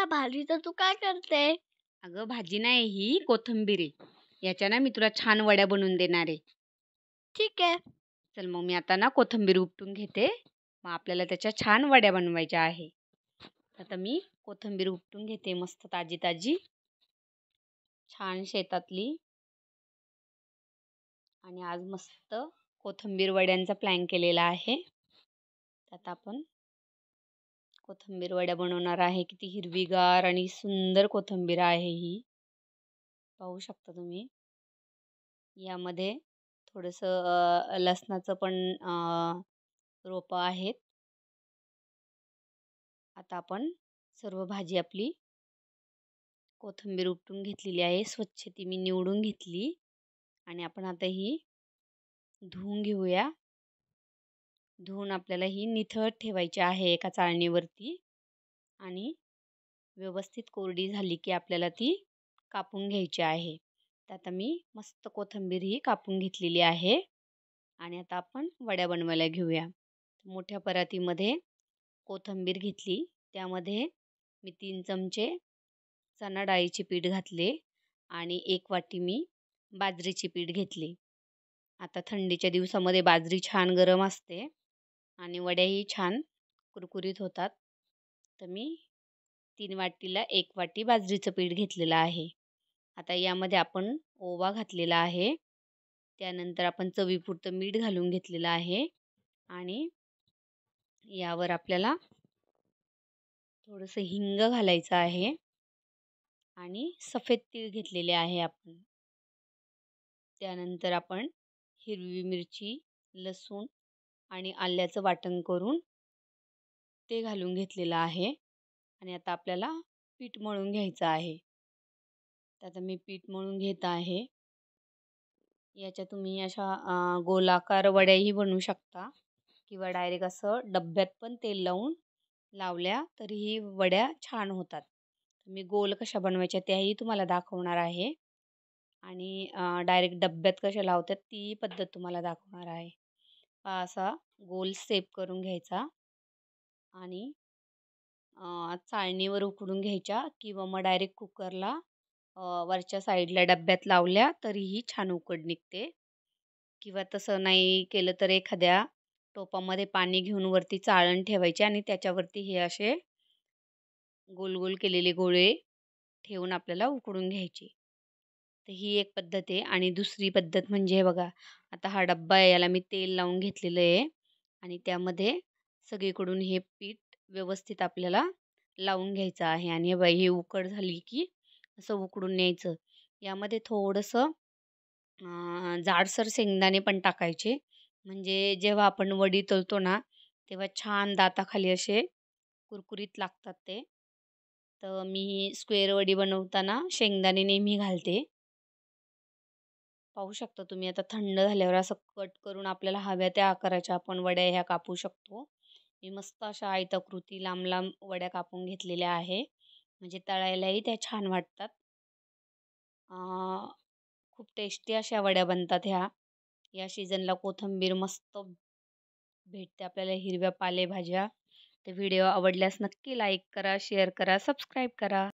भाजी तर तू काय करते? अगं भाजी नाही ही कोथिंबीर आहे. याच्या ना मी तुला छान वड्या बनवून देणार आहे. ठीक आहे. चल मग मी आता ना कोथिंबीर उपटून घेते. मग आपल्याला त्याच्या छान वड्या बनवायच्या आहे. आता मी कोथिंबीर उपटून घेते मस्त ताजी ताजी छान शेतातली. आणि आज मस्त कोथिंबीर वड्यांचा प्लॅन केलेला आहे. आता आपण कोथिंबीर वड्या बनवणार आहे. किती हिरवीगार आणि सुंदर कोथिंबीर आहे ही. पाहू शकता तुम्ही. यामध्ये थोडंसं लसणाचं पण रोपं आहेत. आता आपण सर्व भाजी आपली कोथिंबीर उपटून घेतलेली आहे. स्वच्छ ती मी निवडून घेतली आणि आपण आता ही धुवून घेऊया. धुवून आपल्याला ही निथळत ठेवायची आहे एका चाळणीवरती आणि व्यवस्थित कोरडी झाली की आपल्याला ती कापून घ्यायची आहे. तर आता मी मस्त कोथिंबीर ही कापून घेतलेली आहे आणि आता आपण वड्या बनवायला घेऊया. मोठ्या परातीमध्ये कोथिंबीर घेतली. त्यामध्ये मी 3 चमचे चणा डाळीचे पीठ घातले आणि 1 वाटी मी बाजरीचे पीठ घेतले. आता थंडीच्या दिवसामध्ये बाजरी छान गरम असते आणि वड्याही छान कुरकुरीत होतात. तर मी 3 वाटीला 1 वाटी बाजरीचं पीठ घेतलेलं आहे. आता यामध्ये आपण ओवा घातलेला आहे. त्यानंतर आपण चवीपुरतं मीठ घालून घेतलेलं आहे आणि यावर आपल्याला थोडंसं हिंग घालायचं आहे आणि सफेद तीळ घेतलेले आहे आपण. त्यानंतर आपण हिरवी मिरची, लसूण आणि आल्याचं वाटण करून ते घालून घेतलेलं आहे आणि आता आपल्याला पीठ मळून घ्यायचं आहे. तर आता मी पीठ मळून घेत आहे. याच्या तुम्ही अशा गोलाकार वड्याही बनवू शकता किंवा डायरेक्ट असं डब्यात पण तेल लावून लावल्या तरीही वड्या छान होतात. मी गोल कशा बनवायच्या त्याही तुम्हाला दाखवणार आहे आणि डायरेक्ट डब्यात कशा लावतात ती पद्धत तुम्हाला दाखवणार आहे. असा गोल शेप करून घ्यायचा आणि चाळणीवर उकडून घ्यायच्या किंवा मग डायरेक्ट कुकरला वरच्या साईडला डब्यात लावल्या तरीही छान उकड निघते. किंवा तसं नाही केलं तर एखाद्या टोपामध्ये पाणी घेऊन वरती चाळण ठेवायची आणि त्याच्यावरती हे असे गोल गोल केलेले गोळे ठेवून आपल्याला उकडून घ्यायचे. तर ही एक पद्धत आहे आणि दुसरी पद्धत म्हणजे हे बघा, आता हा डब्बा आहे याला मी तेल लावून घेतलेलं आहे आणि त्यामध्ये सगळीकडून हे पीठ व्यवस्थित आपल्याला लावून घ्यायचं आहे आणि हे बघा ही उकड झाली की असं उकडून न्यायचं. यामध्ये थोडंसं जाडसर शेंगदाणे पण टाकायचे. म्हणजे जेव्हा आपण वडी तळतो ना, तेव्हा छान दाताखाली असे कुरकुरीत लागतात ते. तर मी स्क्वेअर वडी बनवताना शेंगदाणे नेहमी घालते. पाहू शकता तुम्ही आता थंड झाल्यावर असं कट करून आपल्याला हव्या त्या आकाराच्या आपण वड्या ह्या कापू शकतो. मी मस्त अशा आयताकृती लांब लांब वड्या कापून घेतलेल्या आहे. म्हणजे तळायलाही त्या छान वाटतात. खूप टेस्टी अशा वड्या बनतात ह्या. या सीझनला कोथिंबीर मस्त भेटते आपल्याला हिरव्या पालेभाज्या. तर व्हिडिओ आवडल्यास नक्की लाईक करा, शेअर करा, सबस्क्राईब करा.